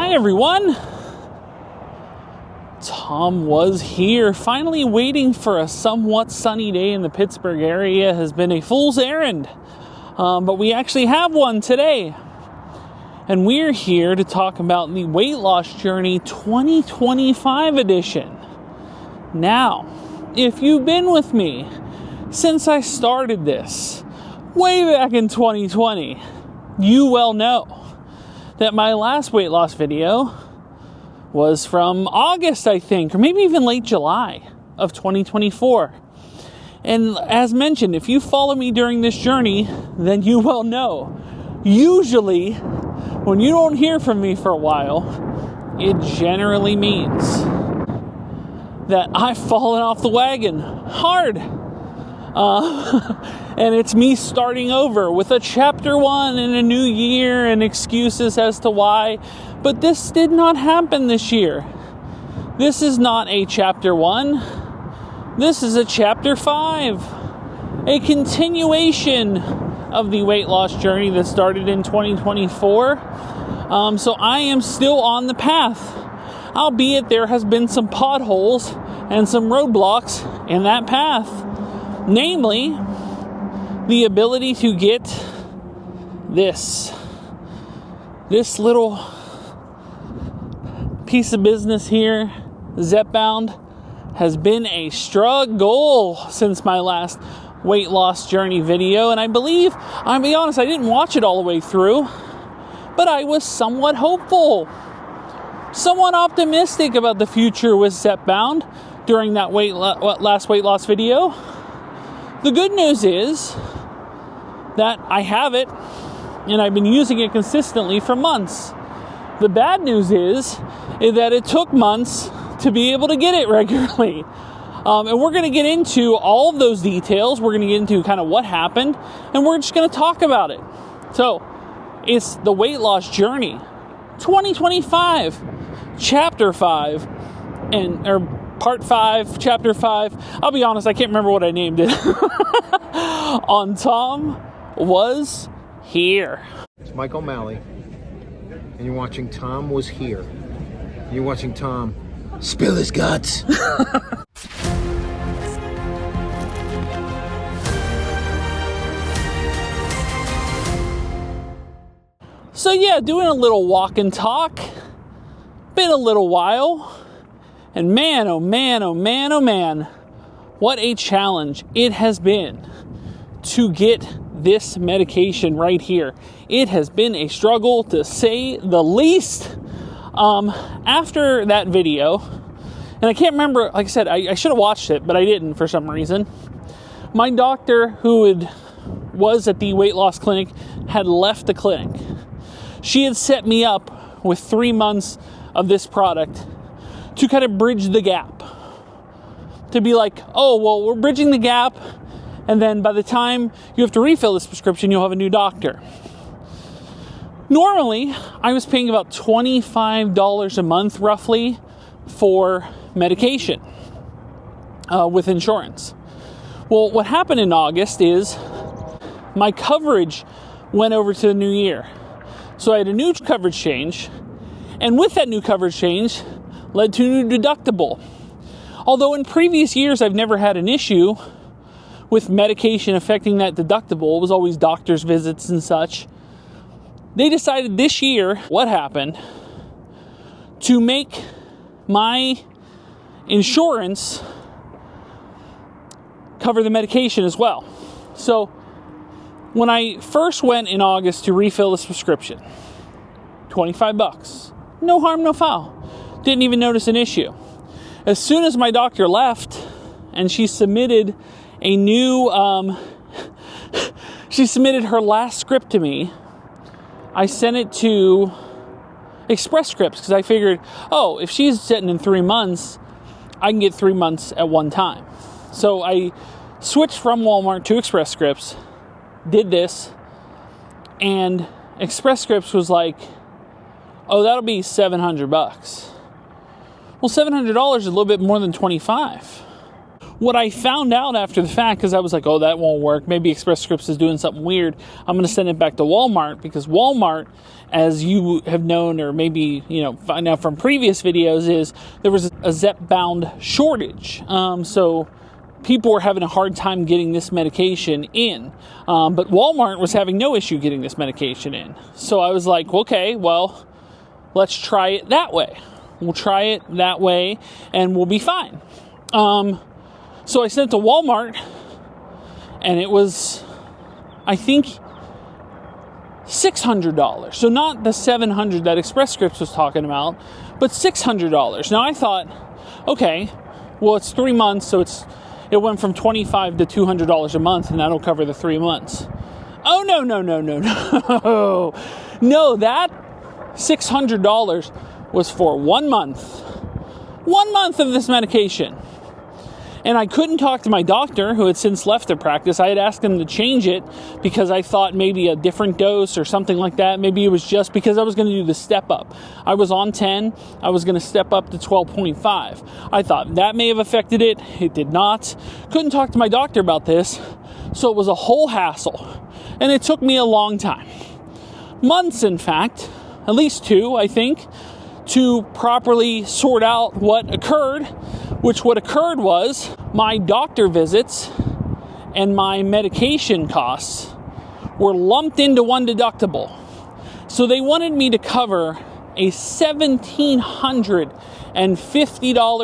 Hi everyone, Tom was here. Finally waiting for a somewhat sunny day in the Pittsburgh area has been a fool's errand, but we actually have one today. And we're here to talk about the Weight Loss Journey 2025 edition. Now, if you've been with me since I started this way back in 2020, you well know that my last weight loss video was from August, I think, or maybe even late July of 2024. And as mentioned, if you follow me during this journey, then you well know, usually when you don't hear from me for a while, it generally means that I've fallen off the wagon hard. And it's me starting over with a chapter 1 in a new year and excuses as to why. But this did not happen this year. This is not a chapter 1. This is a chapter 5. A continuation of the weight loss journey that started in 2024. So I am still on the path. Albeit there has been some potholes and some roadblocks in that path. Namely, the ability to get this little piece of business here, Zepbound, has been a struggle since my last weight loss journey video. And I believe, I'll be honest, I didn't watch it all the way through, but I was somewhat hopeful, somewhat optimistic about the future with Zepbound during that last weight loss video. The good news is that I have it, and I've been using it consistently for months. The bad news is that it took months to be able to get it regularly. And we're going to get into all of those details. We're going to get into kind of what happened, and we're just going to talk about it. So, it's the Weight Loss Journey 2025, Chapter 5, or Part 5, Chapter 5. I'll be honest, I can't remember what I named it. On Tom Was Here. It's Mike O'Malley, and you're watching Tom Was Here. You're watching Tom spill his guts. So yeah, doing a little walk and talk. Been a little while. And man, oh man, oh man, oh man, what a challenge it has been to get this medication right here. It has been a struggle, to say the least. After that video, and I can't remember, like I said, I should have watched it, but I didn't for some reason. My doctor, who was at the weight loss clinic, had left the clinic. She had set me up with 3 months of this product to kind of bridge the gap. To be like, oh, well, we're bridging the gap, and then by the time you have to refill this prescription, you'll have a new doctor. Normally, I was paying about $25 a month, roughly, for medication with insurance. Well, what happened in August is my coverage went over to the new year. So I had a new coverage change, and with that new coverage change, led to a new deductible. Although in previous years, I've never had an issue with medication affecting that deductible. It was always doctor's visits and such. They decided this year, what happened, to make my insurance cover the medication as well. So when I first went in August to refill this prescription, $25. No harm, no foul. Didn't even notice an issue. As soon as my doctor left and she submitted a new, she submitted her last script to me, I sent it to Express Scripts because I figured, oh, if she's setting in 3 months, I can get 3 months at one time. So I switched from Walmart to Express Scripts, did this, and Express Scripts was like, oh, that'll be $700. Well, $700 is a little bit more than $25. What I found out after the fact, because I was like, oh, that won't work. Maybe Express Scripts is doing something weird. I'm going to send it back to Walmart, because Walmart, as you have known, or maybe, find out from previous videos, is there was a Zepbound shortage. So people were having a hard time getting this medication in. But Walmart was having no issue getting this medication in. So I was like, okay, well, let's try it that way. We'll try it that way and we'll be fine. So I sent it to Walmart, and it was, I think, $600. So not the $700 that Express Scripts was talking about, but $600. Now I thought, okay, well, it's 3 months, so it went from $25 to $200 a month, and that'll cover the 3 months. Oh, no. No, that $600 was for 1 month. 1 month of this medication. And I couldn't talk to my doctor, who had since left the practice. I had asked him to change it because I thought maybe a different dose or something like that. Maybe it was just because I was going to do the step up. I was on 10. I was going to step up to 12.5. I thought that may have affected it. It did not. Couldn't talk to my doctor about this. So it was a whole hassle. And it took me a long time. Months, in fact. At least 2, I think. To properly sort out what occurred. What occurred was my doctor visits and my medication costs were lumped into one deductible. So they wanted me to cover a $1,750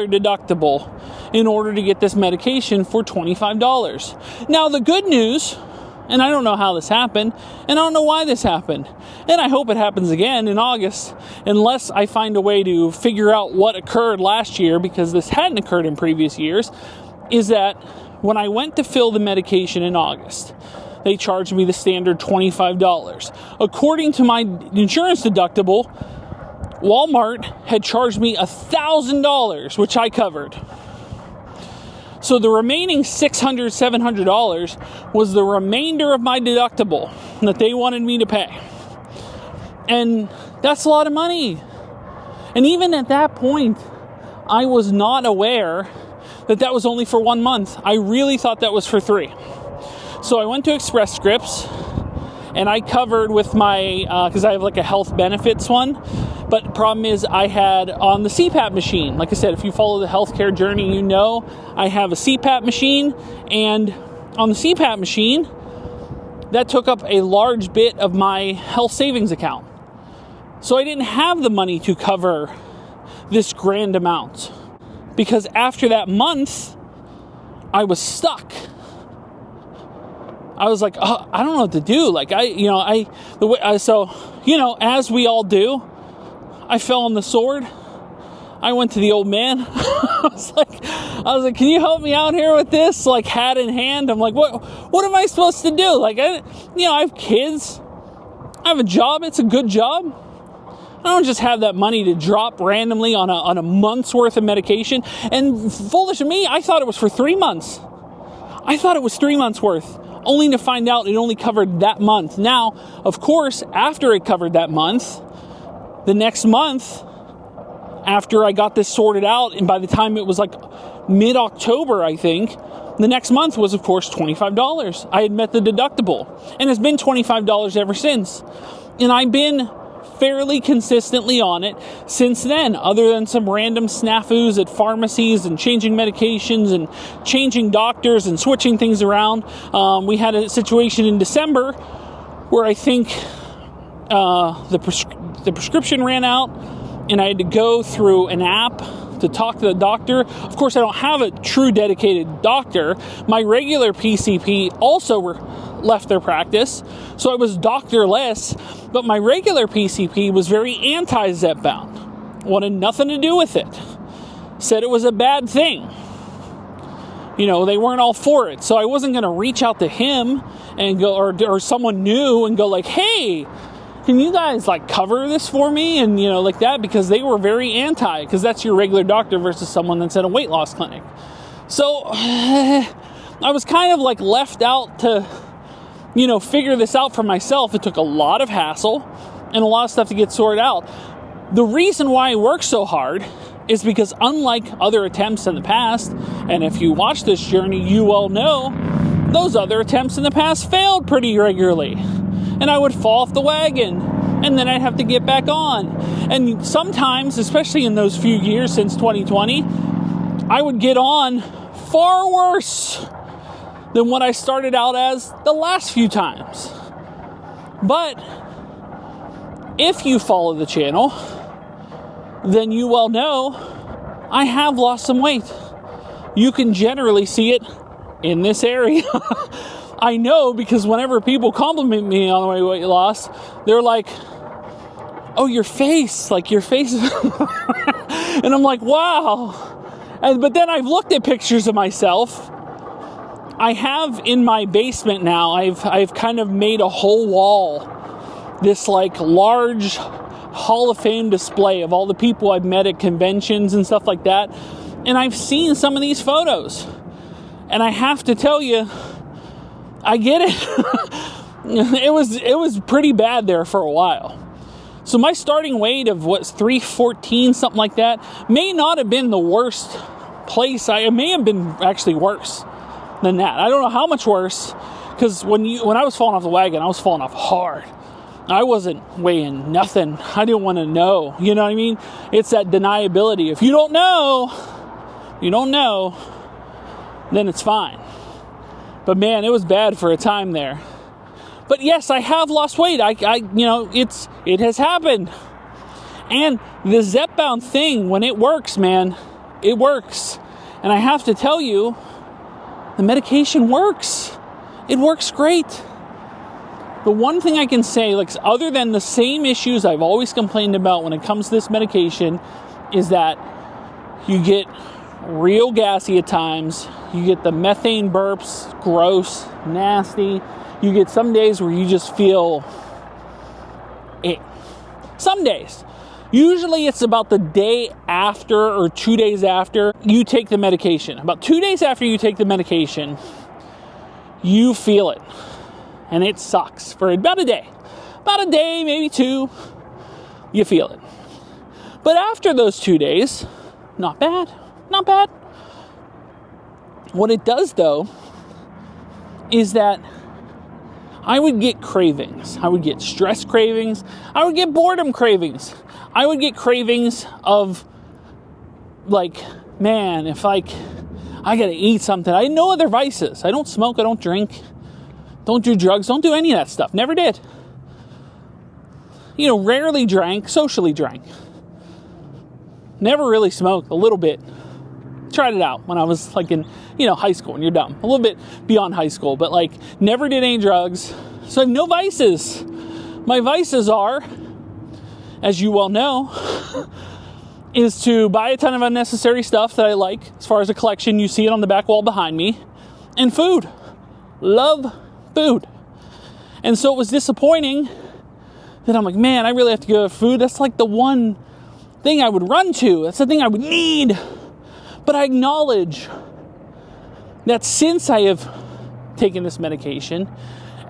deductible in order to get this medication for $25. Now the good news, and I don't know how this happened, and I don't know why this happened, and I hope it happens again in August, unless I find a way to figure out what occurred last year, because this hadn't occurred in previous years, is that when I went to fill the medication in August, they charged me the standard $25. According to my insurance deductible, Walmart had charged me $1,000, which I covered. So the remaining $600, $700 was the remainder of my deductible that they wanted me to pay. And that's a lot of money. And even at that point, I was not aware that that was only for 1 month. I really thought that was for 3. So I went to Express Scripts, and I covered with my, because I have like a health benefits one. But the problem is I had on the CPAP machine. Like I said, if you follow the healthcare journey, you know I have a CPAP machine. And on the CPAP machine, that took up a large bit of my health savings account. So I didn't have the money to cover this grand amount. Because after that month, I was stuck. I was like, oh, I don't know what to do. Like, as we all do, I fell on the sword. I went to the old man. I was like, can you help me out here with this? Like, hat in hand. I'm like, what am I supposed to do? Like, I have kids. I have a job. It's a good job. I don't just have that money to drop randomly on a month's worth of medication. And foolish of me, I thought it was for 3 months. I thought it was 3 months worth, only to find out it only covered that month. Now, of course, after it covered that month, the next month, after I got this sorted out, and by the time it was like mid-October, I think, the next month was, of course, $25. I had met the deductible, and it's been $25 ever since. And I've been fairly consistently on it since then, other than some random snafus at pharmacies and changing medications and changing doctors and switching things around. We had a situation in December where I think the prescription ran out, and I had to go through an app to talk to the doctor. Of course, I don't have a true dedicated doctor. My regular PCP also left their practice, so I was doctorless, but my regular PCP was very anti-Zepbound. Wanted nothing to do with it. Said it was a bad thing. They weren't all for it, so I wasn't going to reach out to him and go, or someone new and go like, hey, can you guys like cover this for me? And like that, because they were very anti, because that's your regular doctor versus someone that's at a weight loss clinic. So I was kind of like left out to figure this out for myself. It took a lot of hassle and a lot of stuff to get sorted out. The reason why I work so hard is because unlike other attempts in the past, and if you watch this journey, you well know, those other attempts in the past failed pretty regularly. And I would fall off the wagon, and then I'd have to get back on. And sometimes, especially in those few years since 2020, I would get on far worse than what I started out as the last few times. But if you follow the channel, then you well know I have lost some weight. You can generally see it in this area. I know because whenever people compliment me on my weight loss, they're like, oh, your face. And I'm like, wow. But then I've looked at pictures of myself. I have in my basement now, I've kind of made a whole wall, this like large Hall of Fame display of all the people I've met at conventions and stuff like that. And I've seen some of these photos. And I have to tell you, I get it. It was pretty bad there for a while. So my starting weight of 314, something like that, may not have been the worst place. It may have been actually worse than that. I don't know how much worse, because when I was falling off the wagon, I was falling off hard. I wasn't weighing nothing. I didn't want to know. You know what I mean? It's that deniability. If you don't know, then it's fine. But man, it was bad for a time there. But yes, I have lost weight. It has happened. And the Zepbound thing, when it works, man, it works. And I have to tell you, the medication works. It works great. The one thing I can say, like, other than the same issues I've always complained about when it comes to this medication, is that you get real gassy at times. You get the methane burps, gross, nasty. You get some days where you just feel it. Some days. Usually it's about the day after or 2 days after you take the medication. About 2 days after you take the medication, you feel it. And it sucks for about a day. About a day, maybe two, you feel it. But after those 2 days, not bad. Not bad. What it does, though, is that I would get cravings. I would get stress cravings. I would get boredom cravings. I would get cravings of, like, man, if I gotta eat something. I had no other vices. I don't smoke. I don't drink. Don't do drugs. Don't do any of that stuff. Never did. Rarely drank. Socially drank. Never really smoked. A little bit. Tried it out when I was like in, high school, and you're dumb. A little bit beyond high school, but like never did any drugs. So I have no vices. My vices are, as you well know, is to buy a ton of unnecessary stuff that I like. As far as a collection, you see it on the back wall behind me. And food. Love food. And so it was disappointing that I'm like, man, I really have to go to food. That's like the one thing I would run to. That's the thing I would need. But I acknowledge that since I have taken this medication,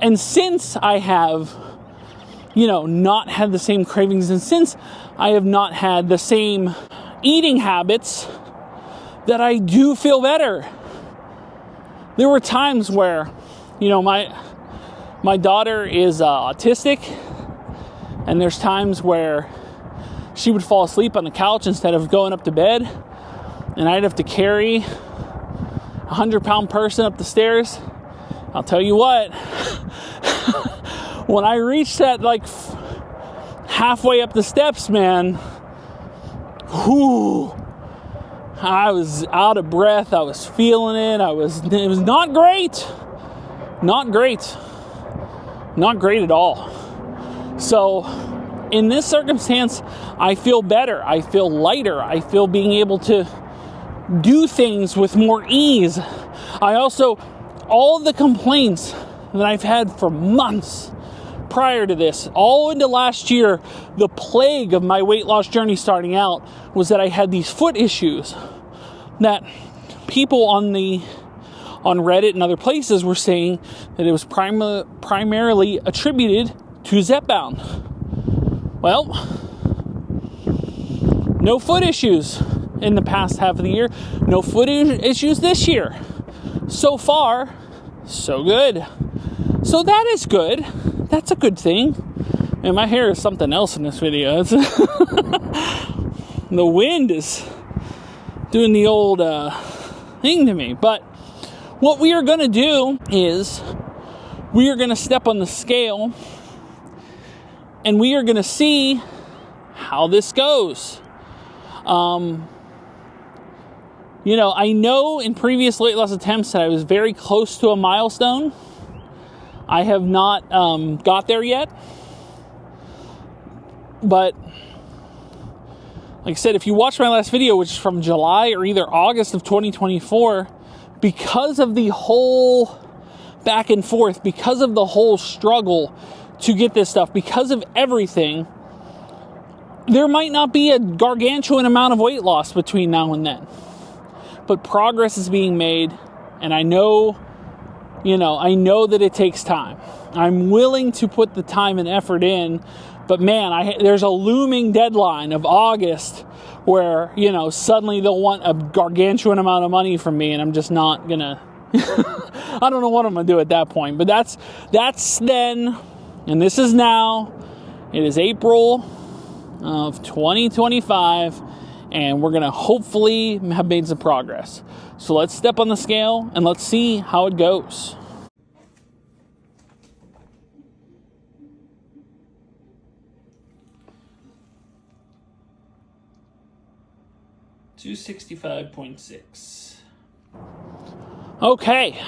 and since I have, not had the same cravings, and since I have not had the same eating habits, that I do feel better. There were times where, my daughter is autistic, and there's times where she would fall asleep on the couch instead of going up to bed. And I'd have to carry a 100-pound person up the stairs. I'll tell you what, when I reached that halfway up the steps, man, I was out of breath. I was feeling it. It was not great. Not great. Not great at all. So in this circumstance, I feel better. I feel lighter. I feel being able to do things with more ease. All the complaints that I've had for months prior to this, all into last year, the plague of my weight loss journey starting out was that I had these foot issues that people on Reddit and other places were saying that it was primarily attributed to Zepbound. Well, no foot issues. in the past half of the year. No foot issues this year. So far, so good. So that is good. That's a good thing. And my hair is something else in this video. It's the wind is doing the old thing to me. But what we are going to do is we are going to step on the scale and we are going to see how this goes. You know, I know in previous weight loss attempts that I was very close to a milestone. I have not got there yet. But like I said, if you watch my last video, which is from July or either August of 2024, because of the whole back and forth, because of the whole struggle to get this stuff, because of everything, there might not be a gargantuan amount of weight loss between now and then. But progress is being made, and I know that it takes time. I'm willing to put the time and effort in, but man, there's a looming deadline of August where, suddenly they'll want a gargantuan amount of money from me, and I'm just not gonna, I don't know what I'm gonna do at that point. But that's then, and this is now. It is April of 2025, and we're gonna hopefully have made some progress. So let's step on the scale and let's see how it goes. $265.6. Okay.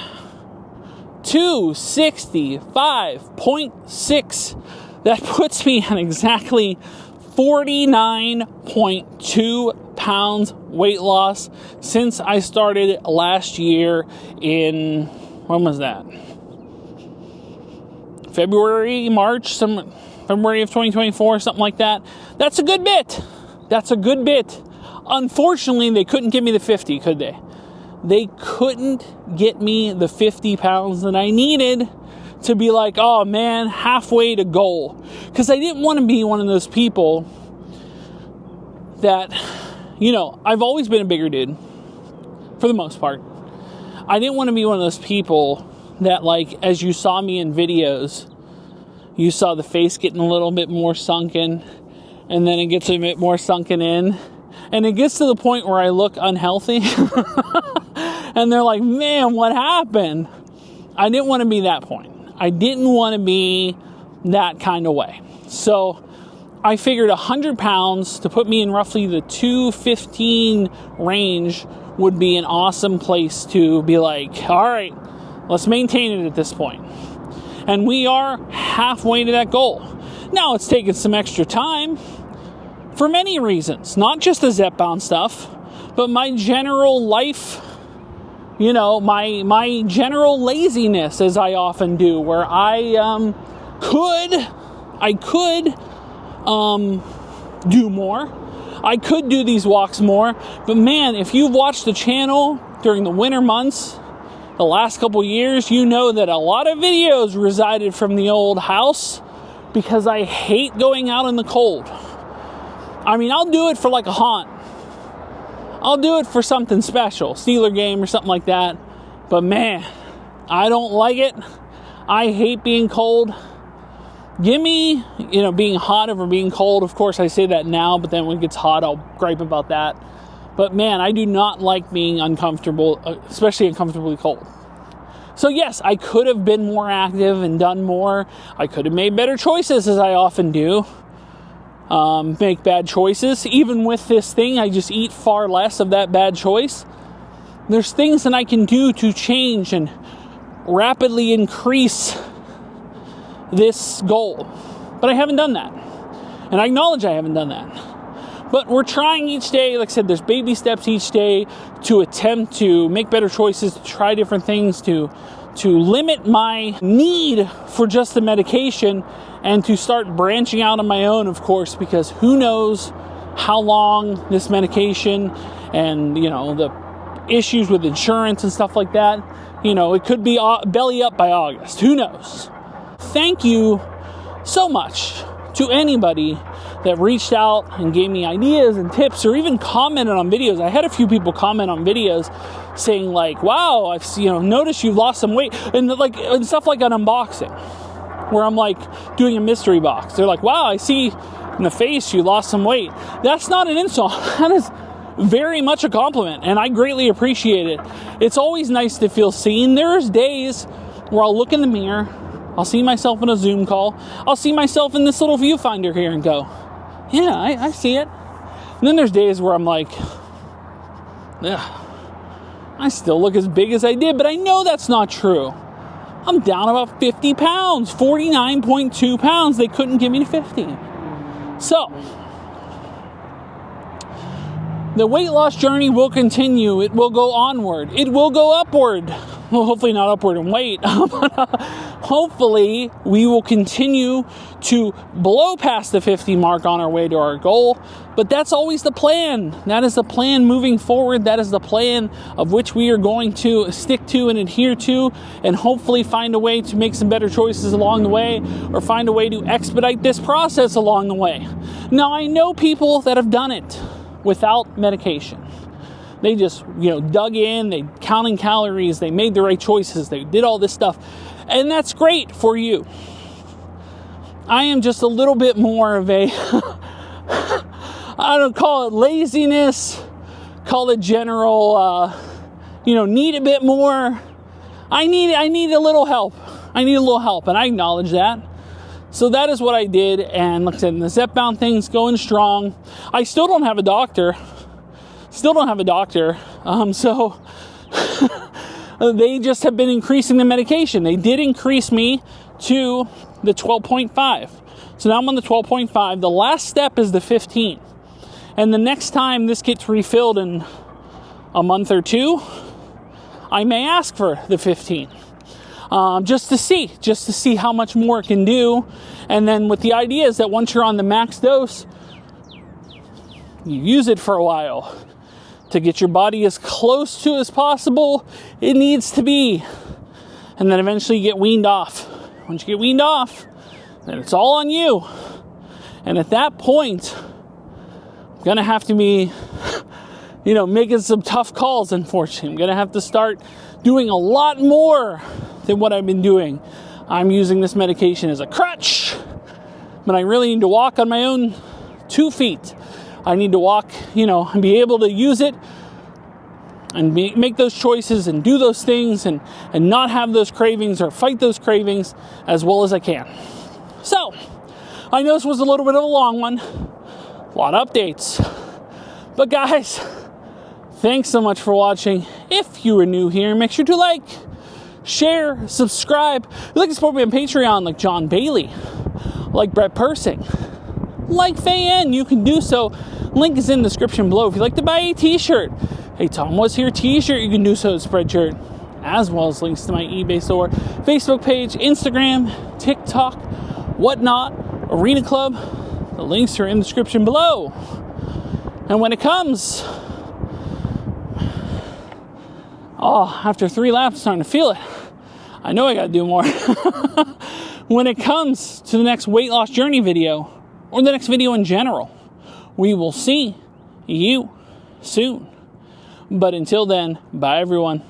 265.6. That puts me at exactly 49.2 pounds weight loss since I started last year in, when was that? February of 2024, something like that. That's a good bit. Unfortunately, they couldn't give me the 50, could they? They couldn't get me the 50 pounds that I needed to be like, oh man, halfway to goal. Because I didn't want to be one of those people that, I've always been a bigger dude, for the most part. I didn't want to be one of those people that, like, as you saw me in videos, you saw the face getting a little bit more sunken, and then it gets a bit more sunken in, and it gets to the point where I look unhealthy, and they're like, man, what happened? I didn't want to be that point. I didn't want to be that kind of way. So I figured 100 pounds to put me in roughly the 215 range would be an awesome place to be like, all right, let's maintain it at this point. And we are halfway to that goal. Now, it's taken some extra time for many reasons, not just the Zepbound stuff, but my general life, my general laziness, as I often do, where I could do more. I could do these walks more, but man, if you've watched the channel during the winter months, the last couple years, you know that a lot of videos resided from the old house because I hate going out in the cold. I mean, I'll do it for like a haunt. I'll do it for something special, Steeler game or something like that. But man, I don't like it. I hate being cold. Give me, being hot over being cold. Of course, I say that now, but then when it gets hot, I'll gripe about that. But man, I do not like being uncomfortable, especially uncomfortably cold. So yes, I could have been more active and done more. I could have made better choices, as I often do. Make bad choices. Even with this thing, I just eat far less of that bad choice. There's things that I can do to change and rapidly increase this goal. But I haven't done that. And I acknowledge I haven't done that. But we're trying each day. Like I said, there's baby steps each day to attempt to make better choices, to try different things, to limit my need for just the medication, and to start branching out on my own, of course, because who knows how long this medication and, the issues with insurance and stuff like that, it could be belly up by August. Who knows? Thank you so much to anybody that reached out and gave me ideas and tips, or even commented on videos. I had a few people comment on videos saying like, wow, I've noticed you've lost some weight, and like, and stuff like an unboxing where I'm like doing a mystery box. They're like, wow, I see in the face you lost some weight. That's not an insult. That is very much a compliment, and I greatly appreciate it. It's always nice to feel seen. There's days where I'll look in the mirror, I'll see myself in a Zoom call, I'll see myself in this little viewfinder here and go, yeah, I see it. And then there's days where I'm like, ugh, I still look as big as I did, but I know that's not true. I'm down about 50 pounds, 49.2 pounds. They couldn't get me to 50. So, the weight loss journey will continue. It will go onward. It will go upward. Well, hopefully not upward in weight, but hopefully we will continue to blow past the 50 mark on our way to our goal. But that's always the plan. That is the plan moving forward. That is the plan of which we are going to stick to and adhere to, and hopefully find a way to make some better choices along the way, or find a way to expedite this process along the way. Now, I know people that have done it without medication. They just, dug in, they counting calories, they made the right choices, they did all this stuff. And that's great for you. I am just a little bit more of a, I don't call it laziness, call it general, need a bit more. I need a little help. I need a little help, and I acknowledge that. So that is what I did, and like I said, the Zepbound thing's going strong. I still don't have a doctor. So they just have been increasing the medication. They did increase me to the 12.5. So now I'm on the 12.5. The last step is the 15. And the next time this gets refilled in a month or two, I may ask for the 15. Just to see how much more it can do. And then with the idea is that once you're on the max dose, you use it for a while to get your body as close to as possible it needs to be. And then eventually you get weaned off. Once you get weaned off, then it's all on you. And at that point, I'm going to have to be, making some tough calls, unfortunately. I'm going to have to start doing a lot more than what I've been doing. I'm using this medication as a crutch, but I really need to walk on my own 2 feet. I need to walk, and be able to use it and make those choices and do those things and not have those cravings or fight those cravings as well as I can. So, I know this was a little bit of a long one, a lot of updates, but guys, thanks so much for watching. If you are new here, make sure to like, share, subscribe. If you'd like to support me on Patreon like John Bailey, like Brett Persing, like Faye N, you can do so. Link is in the description below. If you'd like to buy a t-shirt, a TomWasHere t-shirt, you can do so at Spreadshirt, as well as links to my eBay store, Facebook page, Instagram, TikTok, whatnot, Arena Club. The links are in the description below. And when it comes, after 3 laps, I'm starting to feel it. I know I gotta do more. When it comes to the next weight loss journey video, or the next video in general, we will see you soon. But until then, bye everyone.